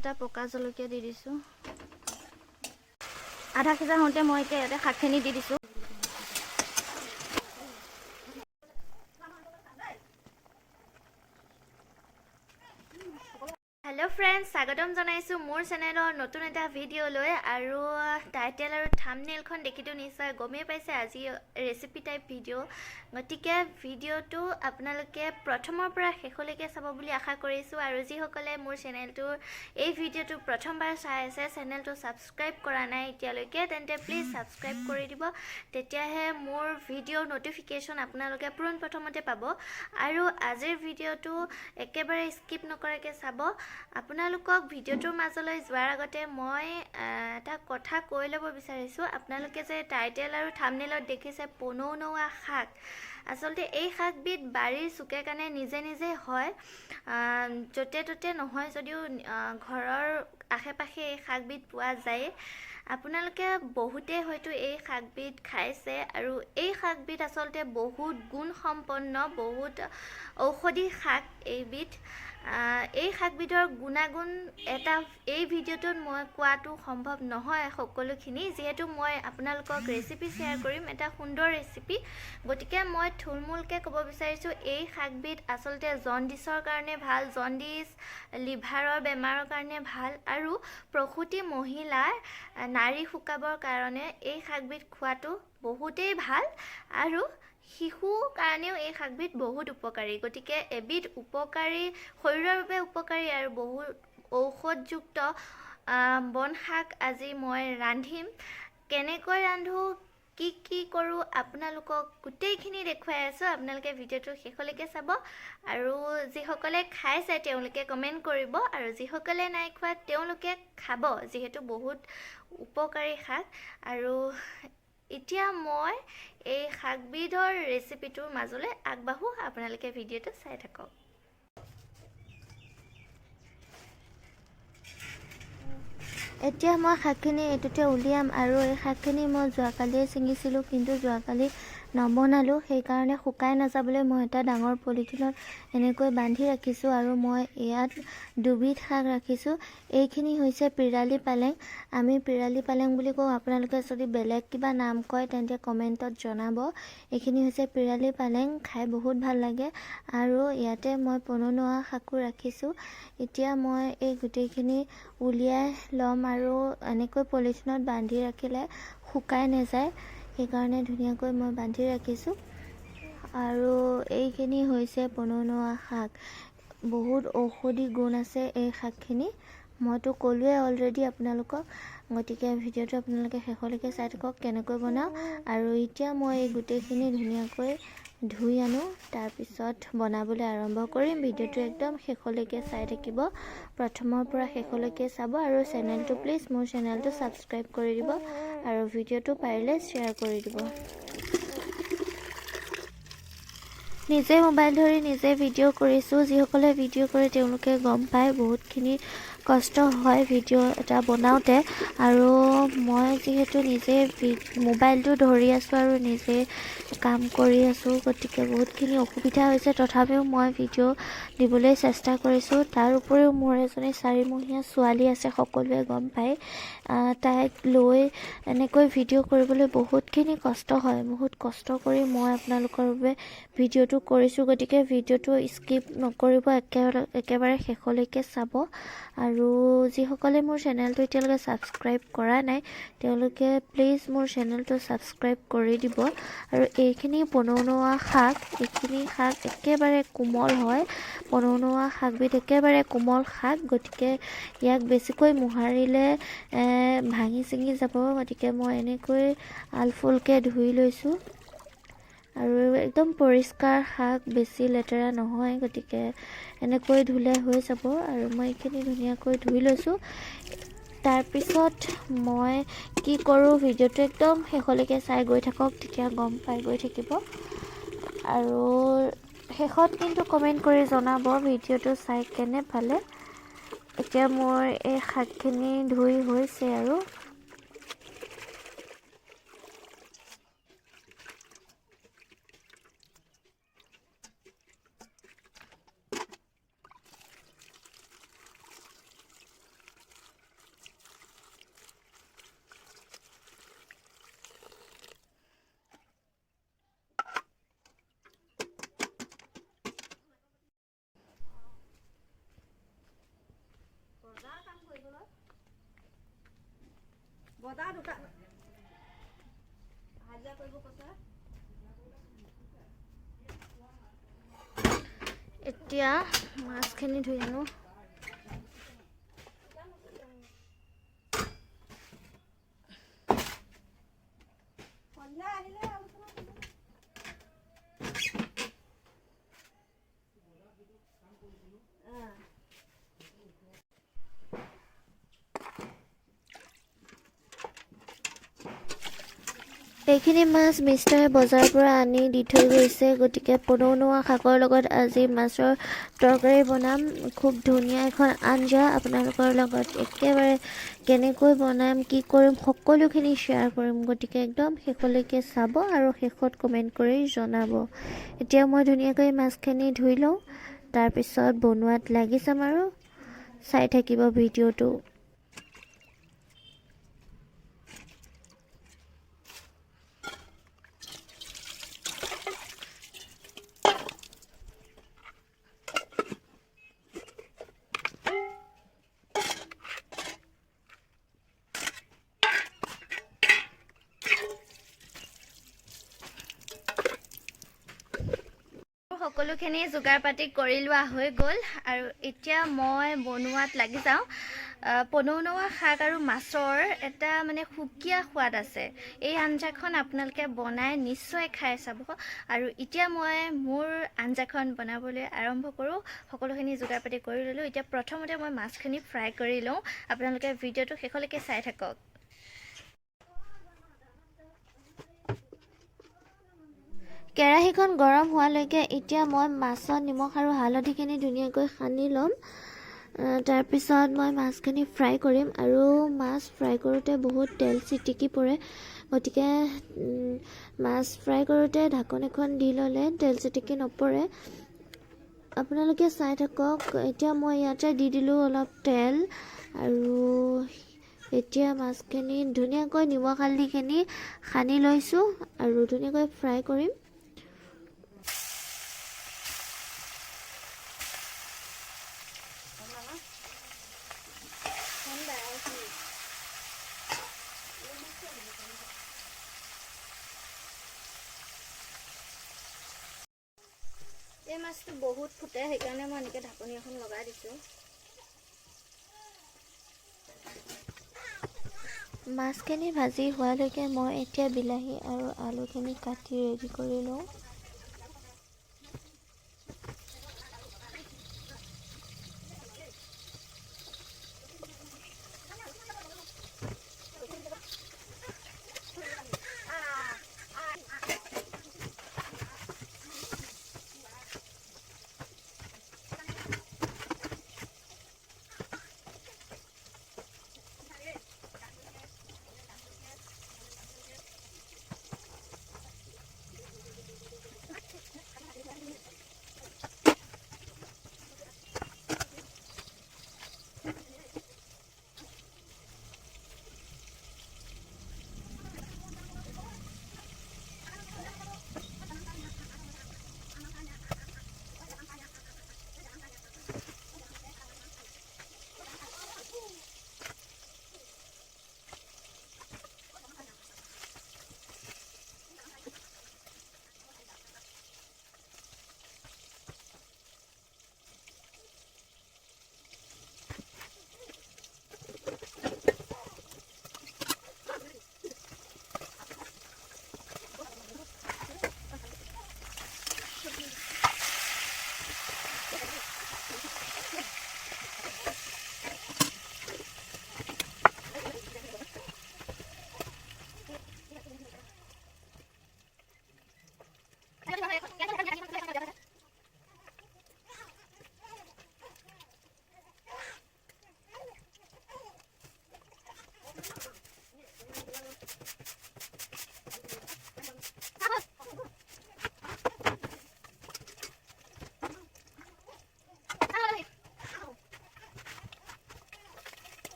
দুটা পকা জলকীয়া দি দিছোঁ। আধা সিজা হওঁতে মই এতিয়া ইয়াতে শাকখিনি দি দিছোঁ। হেল্ল' ফ্ৰেণ্ডছ, স্বাগতম জনাইছোঁ মোৰ চেনেলৰ নতুন এটা ভিডিঅ'লৈ। আৰু টাইটেল আৰু থাম্বনেইলখন দেখিতো নিশ্চয় গমেই পাইছে আজি ৰেচিপি টাইপ ভিডিঅ'। গতিকে ভিডিঅ'টো আপোনালোকে প্ৰথমৰ পৰা শেষলৈকে চাব বুলি আশা কৰিছোঁ। আৰু যিসকলে মোৰ চেনেলটোৰ এই ভিডিঅ'টো প্ৰথমবাৰ চাই আছে, চেনেলটো ছাবস্ক্ৰাইব কৰা নাই এতিয়ালৈকে, তেন্তে প্লিজ ছাবস্ক্ৰাইব কৰি দিব। তেতিয়াহে মোৰ ভিডিঅ'ৰ ন'টিফিকেশ্যন আপোনালোকে পোনপ্ৰথমতে পাব। আৰু আজিৰ ভিডিঅ'টো একেবাৰে স্কিপ নকৰাকৈ চাব। আপোনালোকক ভিডিঅ'টোৰ মাজলৈ যোৱাৰ আগতে মই এটা কথা কৈ ল'ব বিচাৰিছোঁ। আপোনালোকে যে টাইটেল আৰু থাম্বনেইলত দেখিছে পনৌনৌৱা শাক, আচলতে এই শাকবিধ বাৰীৰ চুকে কাণে নিজে নিজে হয়, য'তে ত'তে নহয় যদিও ঘৰৰ আশে পাশে এই শাকবিধ পোৱা যায়। আপোনালোকে বহুতে হয়তো এই শাকবিধ খাইছে। আৰু এই শাকবিধ আচলতে বহুত গুণসম্পন্ন, বহুত ঔষধি শাক এইবিধ। এই শাকবিধৰ গুণাগুণ এই ভিডিঅ'টোত মই কোৱাটো সম্ভৱ নহয় সকলোখিনি, যিহেতু মই আপোনালোকক ৰেচিপি শ্বেয়াৰ কৰিম, এটা সুন্দৰ ৰেচিপি। গতিকে মই থুলমূলকৈ ক'ব বিচাৰিছোঁ, এই শাকবিধ আচলতে জণ্ডিছৰ কাৰণে ভাল, জণ্ডিছ লিভাৰৰ বেমাৰৰ কাৰণে ভাল। আৰু প্ৰসূতি মহিলাৰ নাড়ী শুকাবৰ কাৰণে এই শাকবিধ খোৱাটো বহুতেই ভাল। আৰু শিশুৰ কাৰণেও এই শাকবিধ বহুত উপকাৰী। গতিকে এবিধ উপকাৰী, শৰীৰৰ বাবে উপকাৰী আৰু বহুত ঔষধযুক্ত বন শাক আজি মই ৰান্ধিম। কেনেকৈ ৰান্ধোঁ, কি কৰোঁ, আপোনালোকক গোটেইখিনি দেখুৱাই আছোঁ। আপোনালোকে ভিডিঅ'টো শেষলৈকে চাব। আৰু যিসকলে খাইছে তেওঁলোকে কমেণ্ট কৰিব, আৰু যিসকলে নাই খোৱা তেওঁলোকে খাব, যিহেতু বহুত উপকাৰী শাক। আৰু এতিয়া মই এই শাকবিধৰ ৰেচিপিটোৰ মাজলৈ আগবাঢ়োঁ। আপোনালোকে ভিডিঅ'টো চাই থাকক। এতিয়া মই শাকখিনি এইটোতে উলিয়াম। আৰু এই শাকখিনি মই যোৱাকালিয়ে ছিঙিছিলোঁ, কিন্তু যোৱাকালি নবনালোঁ, সেইকাৰণে শুকাই নাযাবলৈ মই এটা ডাঙৰ পলিথিনত এনেকৈ বান্ধি ৰাখিছোঁ। আৰু মই ইয়াত দুবিধ শাক ৰাখিছোঁ। এইখিনি হৈছে পিৰালি পালেং, আমি পিৰালি পালেং বুলি কওঁ। আপোনালোকে যদি বেলেগ কিবা নাম কয় তেন্তে কমেণ্টত জনাব। এইখিনি হৈছে পিৰালি পালেং, খাই বহুত ভাল লাগে। আৰু ইয়াতে মই পনৌনৌৱা শাকো ৰাখিছোঁ। এতিয়া মই এই গোটেইখিনি উলিয়াই ল'ম। আৰু এনেকৈ পলিথিনত বান্ধি ৰাখিলে শুকাই নাযায়, সেইকাৰণে ধুনীয়াকৈ মই বান্ধি ৰাখিছোঁ। আৰু এইখিনি হৈছে পনৌনৌৱা শাক, বহুত ঔষধি গুণ আছে এই শাকখিনি, মইতো ক'লোৱে অলৰেডি আপোনালোকক। গতিকে ভিডিঅ'টো আপোনালোকে শেষলৈকে চাই থাকক কেনেকৈ বনাওঁ। আৰু এতিয়া মই এই গোটেইখিনি ধুনীয়াকৈ ধুই আনো, তাৰপিছত বনাবলৈ আৰম্ভ কৰিম। ভিডিঅ'টো একদম শেষলৈকে চাই থাকিব, প্ৰথমৰ পৰা শেষলৈকে চাব। আৰু চেনেলটো প্লিজ মোৰ চেনেলটো ছাবস্ক্ৰাইব কৰি দিব, আৰু ভিডিঅ'টো পাৰিলে শ্বেয়াৰ কৰি দিব। নিজে মোবাইল ধৰি নিজে ভিডিঅ' কৰিছোঁ। যিসকলে ভিডিঅ' কৰে তেওঁলোকে গম পায় বহুতখিনি কষ্ট হয় ভিডিঅ' এটা বনাওঁতে। আৰু মই যিহেতু নিজে মোবাইলটো ধৰি আছোঁ আৰু নিজে কাম কৰি আছোঁ, গতিকে বহুতখিনি অসুবিধা হৈছে। তথাপিও মই ভিডিঅ' দিবলৈ চেষ্টা কৰিছোঁ। তাৰ উপৰিও মোৰ এজনী 4 মহীয়া ছোৱালী আছে, সকলোৱে গম পায়। তাইক লৈ এনেকৈ ভিডিঅ' কৰিবলৈ বহুতখিনি কষ্ট হয়। বহুত কষ্ট কৰি মই আপোনালোকৰ বাবে ভিডিঅ'টো কৰিছোঁ। গতিকে ভিডিঅ'টো স্কিপ নকৰিব, একেবাৰে শেষলৈকে চাব। আৰু যিসকলে মোৰ চেনেলটো এতিয়ালৈকে ছাবস্ক্ৰাইব কৰা নাই তেওঁলোকে প্লিজ মোৰ চেনেলটো ছাবস্ক্ৰাইব কৰি দিব। আৰু এইখিনি পনৌনৌৱা শাক, এইখিনি শাক একেবাৰে কোমল হয়। পনৌনৌৱা শাকবিধ একেবাৰে কোমল শাক, গতিকে ইয়াক বেছিকৈ মোহাৰিলে ভাঙি ছিঙি যাব। গতিকে মই এনেকৈ আলফুলকৈ ধুই লৈছোঁ। আৰু একদম পৰিষ্কাৰ শাক, বেছি লেতেৰা নহয়, গতিকে এনেকৈ ধুলে হৈ যাব। আৰু মই এইখিনি ধুনীয়াকৈ ধুই লৈছোঁ। তাৰপিছত মই কি কৰোঁ, ভিডিঅ'টো একদম শেষলৈকে চাই গৈ থাকক, তেতিয়া গম পাই গৈ থাকিব। আৰু শেষত কিন্তু কমেণ্ট কৰি জনাব ভিডিঅ'টো চাই কেনে পালে। এতিয়া মোৰ এই শাকখিনি ধুই হৈছে। আৰু বজাৰ দোকান হাজিৰা কৰিব কৈছে এতিয়া মাছখিনি ধুই আনো সন্ধিয়া আহিলে আলোচনা কৰিব এইখিনি মাছ মিষ্টাৰে বজাৰৰ পৰা আনি দি থৈ গৈছে গতিকে পনৌনৌৱা শাকৰ লগত আজি মাছৰ তৰকাৰী বনাম খুব ধুনীয়া এখন আঞ্জা আপোনালোকৰ লগত একেবাৰে কেনেকৈ বনাম কি কৰিম সকলোখিনি শ্বেয়াৰ কৰিম গতিকে একদম শেষলৈকে চাব আৰু শেষত কমেণ্ট কৰি জনাব এতিয়া মই ধুনীয়াকৈ মাছখিনি ধুই লওঁ তাৰপিছত বনোৱাত লাগি যাম আৰু চাই থাকিব ভিডিঅ'টো সকলোখিনি যোগাৰ পাতি কৰি লোৱা হৈ গ'ল আৰু এতিয়া মই বনোৱাত লাগি যাওঁ পনৌনৌৱা শাক আৰু মাছৰ এটা মানে সুকীয়া সোৱাদ আছে এই আঞ্জাখন আপোনালোকে বনাই নিশ্চয় খাই চাব আৰু এতিয়া মই মোৰ আঞ্জাখন বনাবলৈ আৰম্ভ কৰোঁ সকলোখিনি যোগাৰ পাতি কৰি ল'লোঁ এতিয়া প্ৰথমতে মই মাছখিনি ফ্ৰাই কৰি লওঁ আপোনালোকে ভিডিঅ'টো শেষলৈকে চাই থাকক কেৰাহীখন গৰম হোৱালৈকে এতিয়া মই মাছত নিমখ আৰু হালধিখিনি ধুনীয়াকৈ সানি ল'ম তাৰপিছত মই মাছখিনি ফ্ৰাই কৰিম আৰু মাছ ফ্ৰাই কৰোঁতে বহুত তেল চিটিকি পৰে গতিকে মাছ ফ্ৰাই কৰোঁতে ঢাকন এখন দি ল'লে তেল চিটিকি নপৰে আপোনালোকে চাই থাকক এতিয়া মই ইয়াতে দি দিলোঁ অলপ তেল আৰু এতিয়া মাছখিনি ধুনীয়াকৈ নিমখ হালধিখিনি সানি লৈছোঁ আৰু ধুনীয়াকৈ ফ্ৰাই কৰিম এই মাছটো বহুত ফুটে সেইকাৰণে মই এনেকৈ ঢাকনি এখন লগাই দিছোঁ মাছখিনি ভাজি হোৱালৈকে মই এতিয়া বিলাহী আৰু আলুখিনি কাটি ৰেডি কৰি লওঁ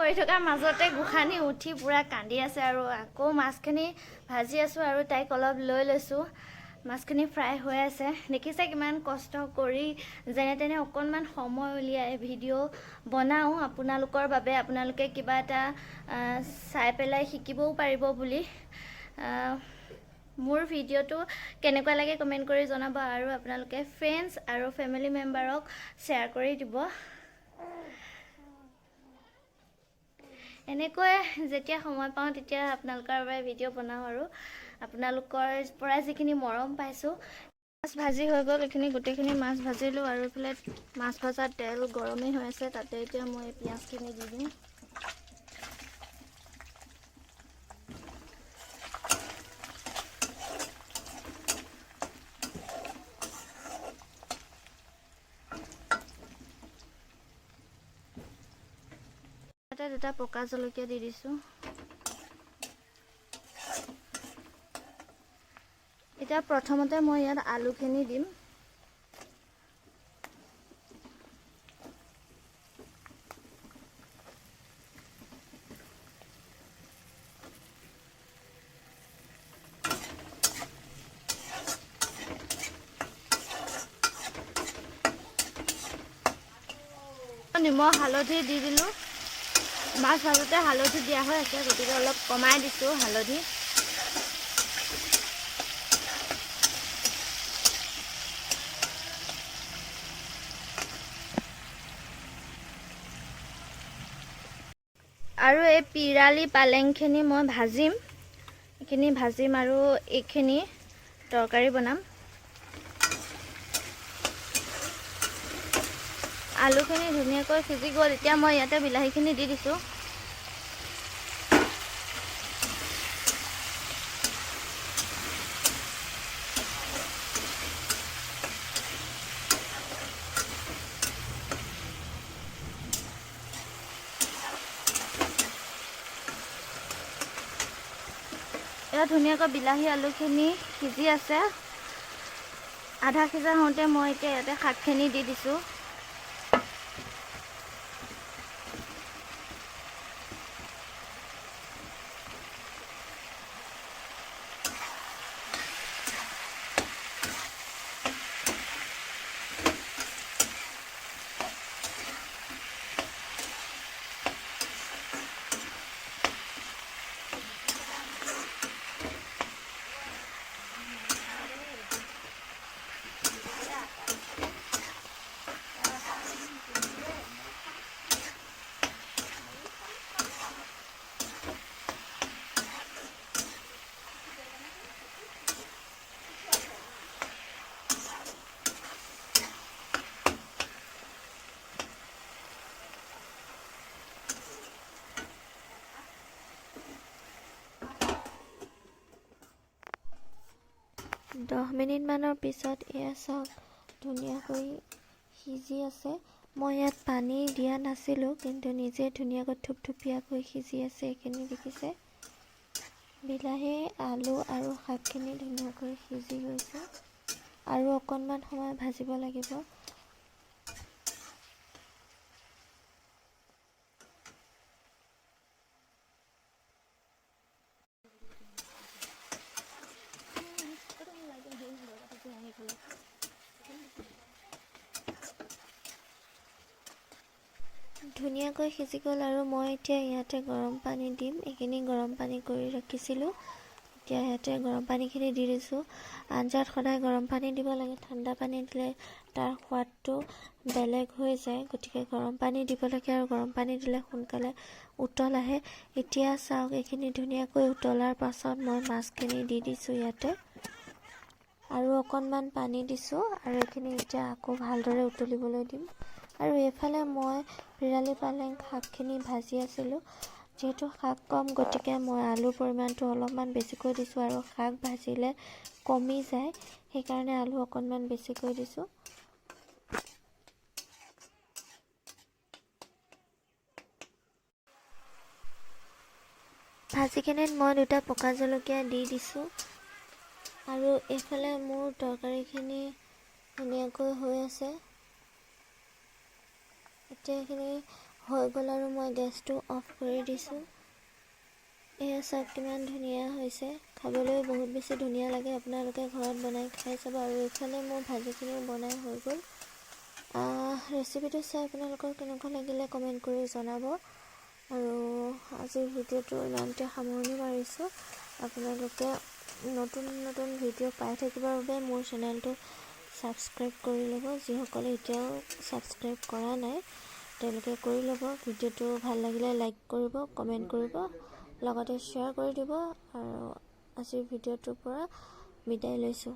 কৰি থকাৰ মাজতে গোসানী উঠি পুৰা কান্দি আছে আৰু আকৌ মাছখিনি ভাজি আছোঁ আৰু তাইক অলপ লৈ লৈছোঁ। মাছখিনি ফ্ৰাই হৈ আছে। দেখিছে কিমান কষ্ট কৰি যেনে তেনে অকণমান সময় উলিয়াই ভিডিঅ' বনাওঁ আপোনালোকৰ বাবে, আপোনালোকে কিবা এটা চাই পেলাই শিকিবও পাৰিব বুলি। মোৰ ভিডিঅ'টো কেনেকুৱা লাগে কমেণ্ট কৰি জনাব আৰু আপোনালোকে ফ্ৰেণ্ডছ আৰু ফেমিলি মেম্বাৰক শ্বেয়াৰ কৰি দিব। এনেকৈ যেতিয়া সময় পাওঁ তেতিয়া আপোনালোকৰ বাবে ভিডিঅ' বনাওঁ আৰু আপোনালোকৰ পৰা যিখিনি মৰম পাইছোঁ। মাছ ভাজি হৈ গ'ল, এইখিনি গোটেইখিনি মাছ ভাজিলোঁ আৰু এইফালে মাছ ভজা তেল গৰমেই হৈ আছে, তাতে এতিয়া মই পিঁয়াজখিনি দি দিম। তাতে 2টা পকা জলকীয়া দি দিছোঁ। এতিয়া প্ৰথমতে মই ইয়াত আলুখিনি দিম। নিমখ হালধি দি দিলোঁ। মাছ ভাজোঁতে হালধি দিয়া হৈ আছে, গতিকে অলপ কমাই দিছোঁ হালধি। আৰু এই পিৰালি পালেংখিনি মই ভাজিম, এইখিনি ভাজিম আৰু এইখিনি তৰকাৰী বনাম। আলুখিনি ধুনীয়াকৈ সিজি গ'ল, এতিয়া মই ইয়াতে বিলাহীখিনি দি দিছোঁ। এয়া ধুনীয়াকৈ বিলাহী আলুখিনি সিজি আছে। আধা সিজা হওঁতে মই এতিয়া ইয়াতে শাকখিনি দি দিছোঁ। দহ মিনিটমানৰ পিছত এয়া চাওক ধুনীয়াকৈ সিজি আছে। মই ইয়াত পানী দিয়া নাছিলোঁ, কিন্তু নিজে ধুনীয়াকৈ থুপথুপীয়াকৈ সিজি আছে। এইখিনি দেখিছে, বিলাহী আলু আৰু শাকখিনি ধুনীয়াকৈ সিজি গৈছে আৰু অকণমান সময় ভাজিব লাগিব। ধুনীয়াকৈ সিজি গ'ল আৰু মই এতিয়া ইয়াতে গৰম পানী দিম। এইখিনি গৰম পানী কৰি ৰাখিছিলোঁ, এতিয়া ইয়াতে গৰম পানীখিনি দি দিছোঁ। আঞ্জাত সদায় গৰম পানী দিব লাগে, ঠাণ্ডা পানী দিলে তাৰ সোৱাদটো বেলেগ হৈ যায়, গতিকে গৰম পানী দিব লাগে আৰু গৰম পানী দিলে সোনকালে উতল আহে। এতিয়া চাওক এইখিনি ধুনীয়াকৈ উতলাৰ পাছত মই মাছখিনি দি দিছোঁ ইয়াতে আৰু অকণমান পানী দিছোঁ আৰু এইখিনি এতিয়া আকৌ ভালদৰে উতলিবলৈ দিম। আৰু এইফালে মই পিৰালি পালেং শাকখিনি ভাজি আছিলোঁ। যিহেতু শাক কম, গতিকে মই আলুৰ পৰিমাণটো অলপমান বেছিকৈ দিছোঁ আৰু শাক ভাজিলে কমি যায়, সেইকাৰণে আলু অকণমান বেছিকৈ দিছোঁ। ভাজিখিনিত মই 2টা পকা জলকীয়া দি দিছোঁ আৰু এইফালে মোৰ তৰকাৰীখিনি ধুনীয়াকৈ হৈ আছে। এতিয়া এইখিনি হৈ গ'ল আৰু মই গেছটো অফ কৰি দিছোঁ। এয়া চাওক কিমান ধুনীয়া হৈছে, খাবলৈ বহুত বেছি ধুনীয়া লাগে। আপোনালোকে ঘৰত বনাই খাই চাব। আৰু এইফালে মোৰ ভাজিখিনিও বনাই হৈ গ'ল। ৰেচিপিটো চাই আপোনালোকৰ কেনেকুৱা লাগিলে কমেণ্ট কৰি জনাব। আৰু আজিৰ ভিডিঅ'টো ইমানতে সামৰণি মাৰিছোঁ। আপোনালোকে নতুন নতুন ভিডিঅ' পাই থাকিবৰ বাবে মোৰ চেনেলটো ছাবস্ক্ৰাইব কৰি ল'ব। যিসকলে এতিয়াও ছাবস্ক্ৰাইব কৰা নাই তেওঁলোকে কৰি ল'ব। ভিডিঅ'টো ভাল লাগিলে লাইক কৰিব, কমেণ্ট কৰিব, লগতে শ্বেয়াৰ কৰি দিব। আৰু আজিৰ ভিডিঅ'টোৰ পৰা বিদায় লৈছোঁ।